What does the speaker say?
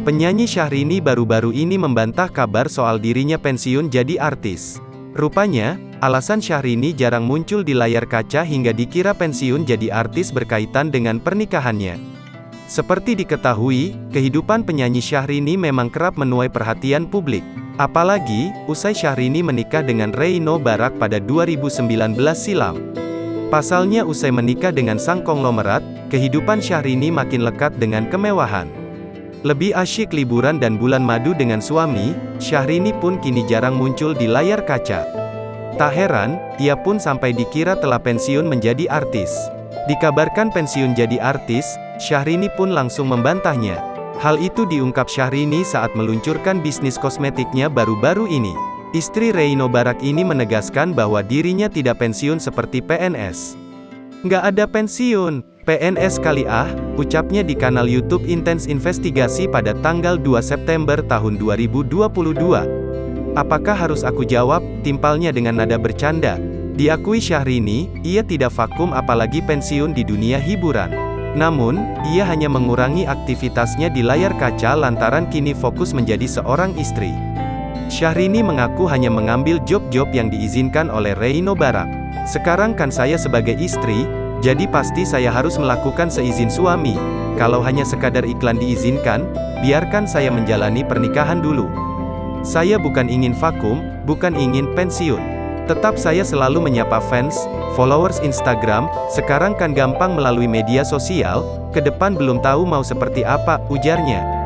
Penyanyi Syahrini baru-baru ini membantah kabar soal dirinya pensiun jadi artis. Rupanya, alasan Syahrini jarang muncul di layar kaca hingga dikira pensiun jadi artis berkaitan dengan pernikahannya. Seperti diketahui, kehidupan penyanyi Syahrini memang kerap menuai perhatian publik. Apalagi, usai Syahrini menikah dengan Reino Barak pada 2019 silam. Pasalnya usai menikah dengan sang konglomerat, kehidupan Syahrini makin lekat dengan kemewahan. Lebih asyik liburan dan bulan madu dengan suami, Syahrini pun kini jarang muncul di layar kaca. Tak heran, ia pun sampai dikira telah pensiun menjadi artis. Dikabarkan pensiun jadi artis, Syahrini pun langsung membantahnya. Hal itu diungkap Syahrini saat meluncurkan bisnis kosmetiknya baru-baru ini. Istri Reino Barak ini menegaskan bahwa dirinya tidak pensiun seperti PNS. "Nggak ada pensiun, PNS kali ah," ucapnya di kanal YouTube Intens Investigasi pada tanggal 2 September tahun 2022. "Apakah harus aku jawab?" timpalnya dengan nada bercanda. Diakui Syahrini, ia tidak vakum apalagi pensiun di dunia hiburan. Namun, ia hanya mengurangi aktivitasnya di layar kaca lantaran kini fokus menjadi seorang istri. Syahrini mengaku hanya mengambil job-job yang diizinkan oleh Reino Barak. "Sekarang kan saya sebagai istri, jadi pasti saya harus melakukan seizin suami. Kalau hanya sekadar iklan diizinkan, biarkan saya menjalani pernikahan dulu. Saya bukan ingin vakum, bukan ingin pensiun. Tetap saya selalu menyapa fans, followers Instagram, sekarang kan gampang melalui media sosial, ke depan belum tahu mau seperti apa," ujarnya.